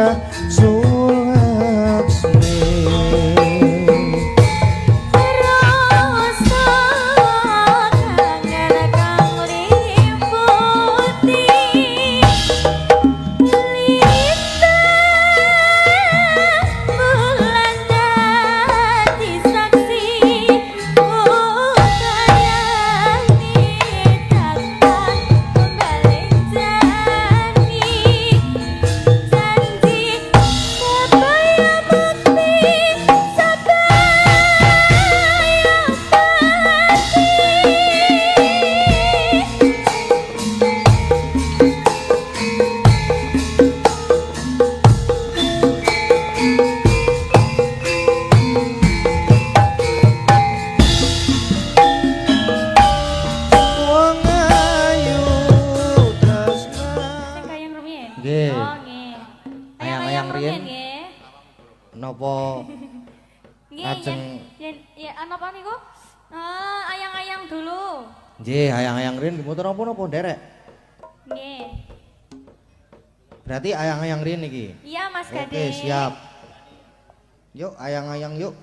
Raja Sulaksmi. Nopo ngajeng ya napa niku? Ayang-ayang dulu. Nggih, ayang-ayang rin dimuter napa nderek? Nggih. Berarti ayang-ayang rin iki. Iya, Mas Gade. Oke, siap. Yuk, ayang-ayang yuk.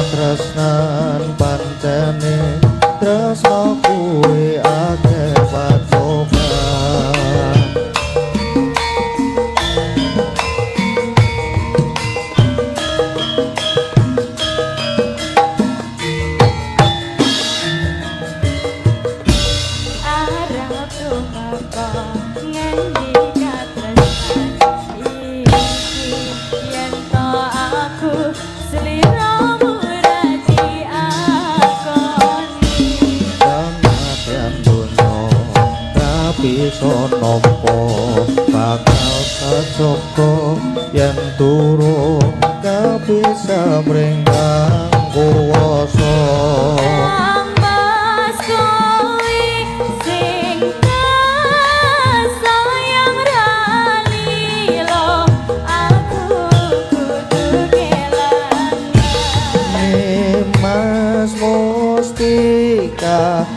Tresnan pancene tresno kuwi akeh pacoban arep tumeka ngendi katresnan iki yen to aku sliramu bisa nampa bakal kacoko yen durung kabisa mringkang kuwasa ambas kowe sing sayang ralilo aku kudu kelangan Mas Mustika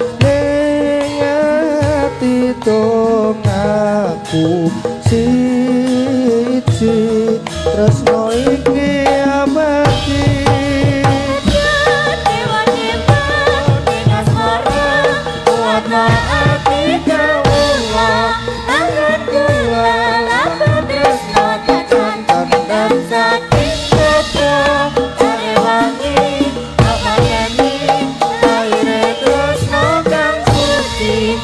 dong aku siji tresno iki abadi dewa-dewa ning asmara kuatna ati kawula angen kula laku tresno tekan dan saking kopo arewangi apa yani aire tresno kang suci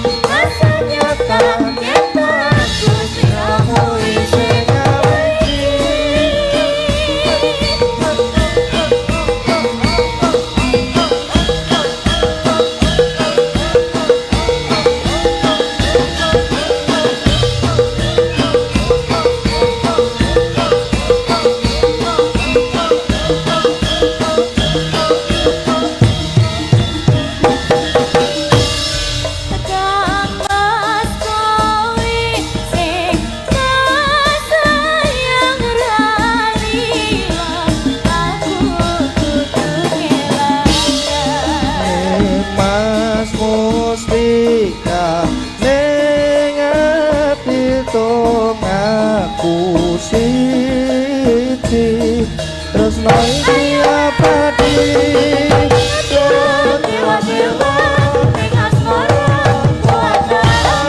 terus lagi abadi dewa-dewa ning asmara kuatna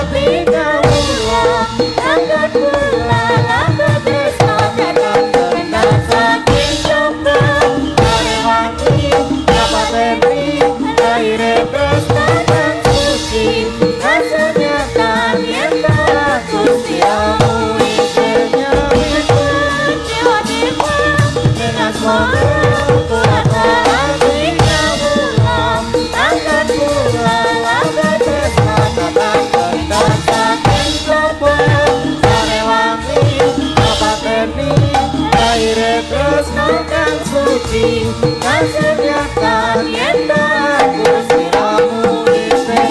api kawula angkat kula laku tresno tekan dan saking sombong arewangi dapat eri aire tresno kang suci rasanya kan yen hati kasediakan yen aku siramu isih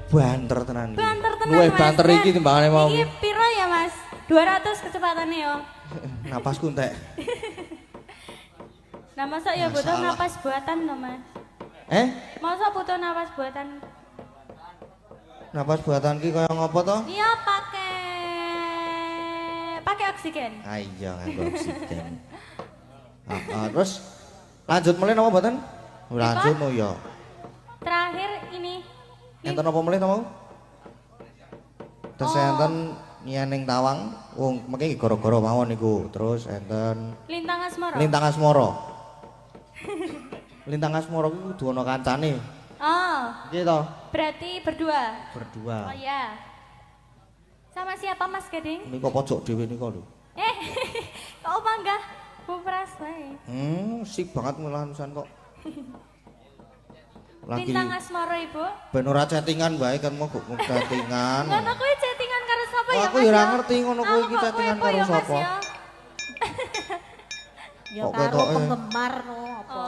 Banter tenan iki. banter tenan Luwih Mas. banter iki timbangane mau. Iki piro ya Mas? 200 kecepatannya yo. Napasku entek. Nah masa ya butuh Masalah. napas buatan no Mas? Masa butuh napas buatan? Napas buatan ki kaya ngopo to? Iya pakai oksigen. Ah iya nganggo oksigen. Terus lanjut mulai napa mboten? Lanjut no ya. Terakhir ini Enten apa mulai to mau? Terus enten nyening tawang, wong mengki gara-gara mawon niku. Terus enten Lintang Asmara. Lintang Asmara. Lintang Asmara ku kudu ana kancane. Oh, Nggih to? berarti berdua. Berdua. Oh ya. Sama siapa Mas Gading? Nika pojok dhewe nika lho. Kok opa enggak? Bu Pras wae. Sik banget melanusan kok. Lagi Lintang Asmara Ibu. ben ora chattingan wae kan mau chattingan. Ngono kuwi chattingan karo sapa ya Mas? Aku ya ora ngerti ngono kuwi iki chattingan kepo karo ya, Mas, sapa. ya? Ya Kok karo ketoke? penggemar no apa.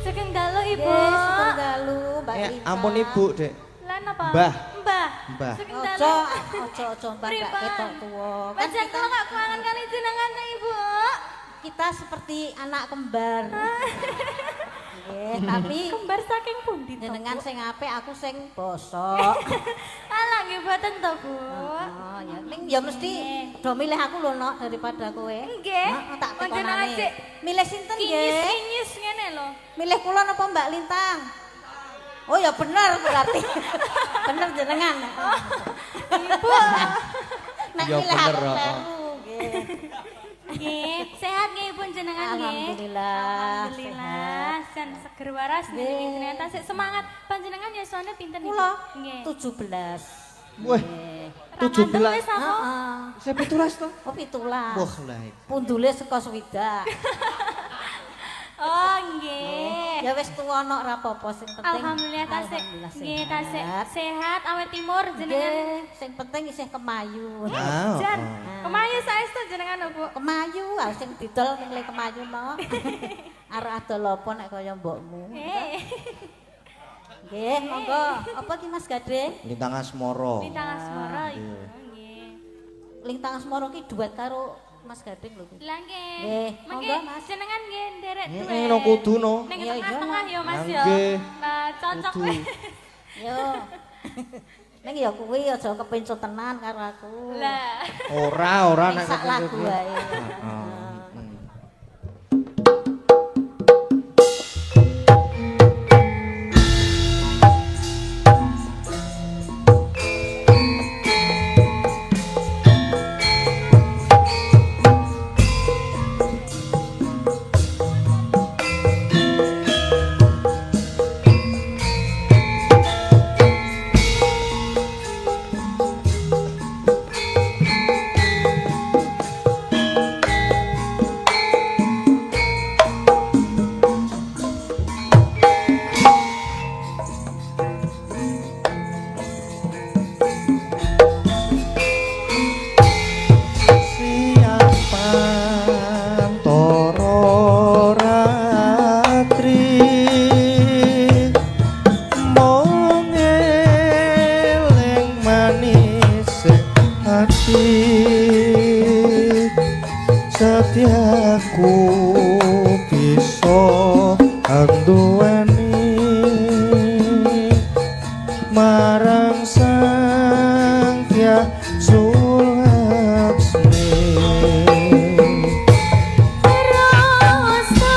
Sugeng dalu Ibu. Yes, Sugeng dalu Mbak Ya Lintang. ampun Ibu, Dek. Lan apa? Mbah. Mbah. Mbah. Sugeng Ojo, dalu. ojo Mbak gak Pripun? ketok tuwa. Kan Pancen kita, kula gak kangen kali jenengan Ibu. kita seperti anak kembar. Nggih, tapi Kembar saking pundi to? jenengan Bu? sing apik, aku sing bosok. Alah nggih boten to, Bu. Oh, ya ning ya mesti do milih aku lho nok daripada kowe. Nggih. Heeh, tak Panjenengan tekonane. sik Milih sinten nggih? Kinyis-kinyis ngene lho. Milih kula napa Mbak Lintang? Oh ya bener berarti. Bener jenengan. Ibu. Nek Ya milih bener, aku heeh. kleru nggih. Nggih, sehat nggih pun jenengan nggih. Alhamdulillah. Alhamdulillah, jan seger waras Nggih. nggih ternyata sik semangat. Panjenengan yuswane pinten Ibu? Kula Nggih. 17. Wah, Nggih. 17. Wis apa? Heeh. Saya 17 to. Oh 17. Wah, lah. Pundule saka swidak. Oh, nggih. Ya wis tuwa nok ora apa-apa sing penting. Alhamdulillah tasik. Alhamdulillah Nggih, tasik sehat. sehat awet timur jenengan. Nggih, sing penting isih kemayu. Ah, Jan, oh. kemayu saestu jenengan lho, Bu. Kemayu, ah sing didol ning kemayu no. Arep adol apa nek kaya mbokmu. Eh, Nggih, monggo. Apa ki Mas Gading? Lintang Asmara. Lintang Asmara iya. Ibu. Nggih. Lintang Asmara ki duet karo Mas Gading lho ki. Lah nggih. Nggih, Mengki monggo, Mas. jenengan nggih nderek duwe. No kudu no. Ning Iya, iya, tengah-tengah ya Mas ya. Nggih. Nah, cocok Kudu. weh. Yo. Ning ya kuwi aja kepencut tenan karo aku. Lah. Ora Ning sak lagu wae. Heeh. Siapa toro ratri mong eleng manis hati setiaku bisa anduweni marang sang Hyang Sulaksmi Rasa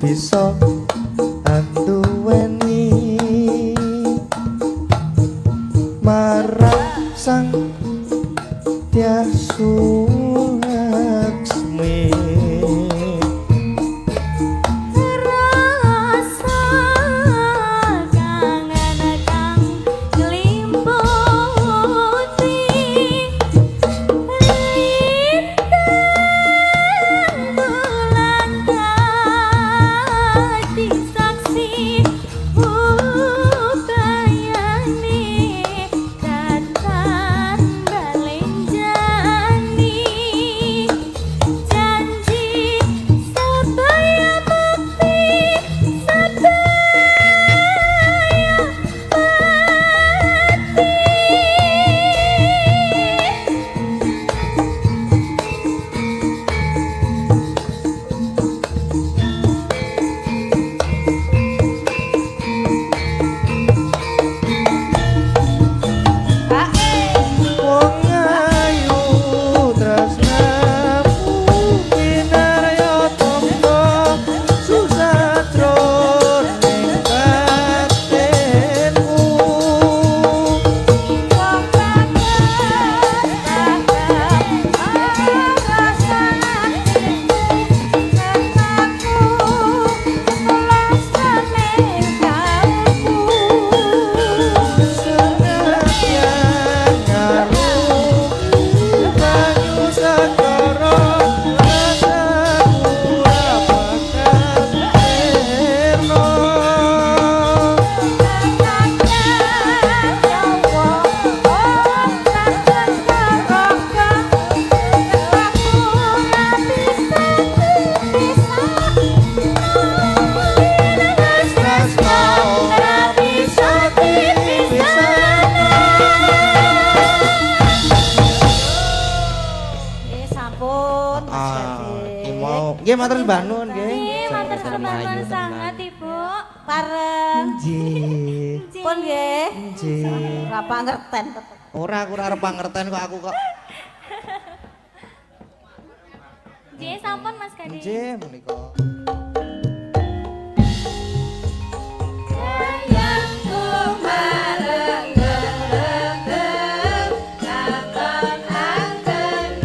bisa anduweni marang sang Tyasmi Rasa kangen kang nglimputi lintang bulan dadi saksi upayane datang balenjani janji sabaya bukti sabaya wong ayu tresnamu kinarya tangga susatro ning batinku wong senadyan ngarungi banyu segara rasaku apakah sirna tresno ora bisa dipisahno. Sampun Mas Ah, Kevin. iki mau nggih matur Mbah Nun nggih. Nggih, matur Sama-sama nuwun ayu sangat Ibu. Pareng. Nggih. Pun nggih. Nggih. Ora pangerten. Ora aku ora arep pangerten kok aku kok. Nggih, sampun Mas Kadi. Nggih menika. Sayangku mareng katon anggenan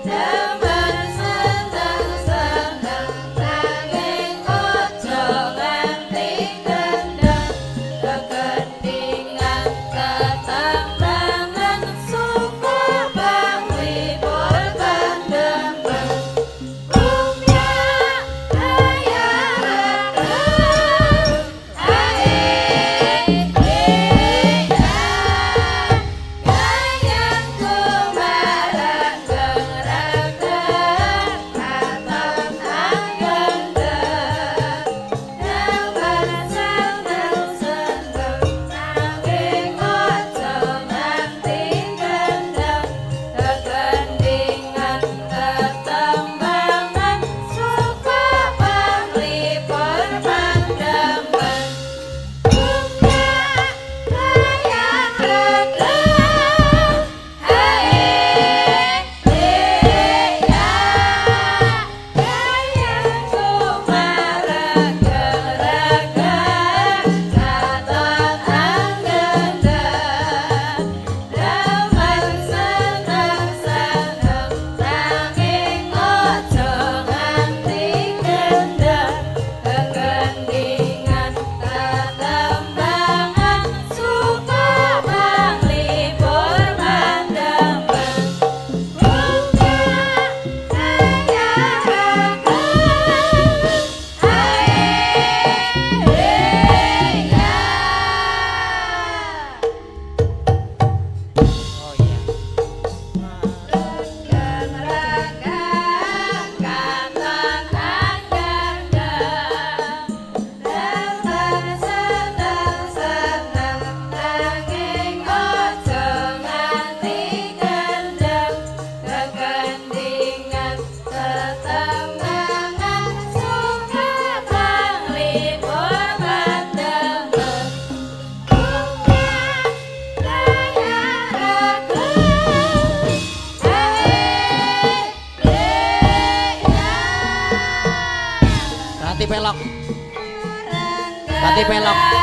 demen seneng-seneng nanging ojo nganti gendeng kegendingan ketembangan suka bang wibul kendeng rumya Tati pelok. Tati pelok.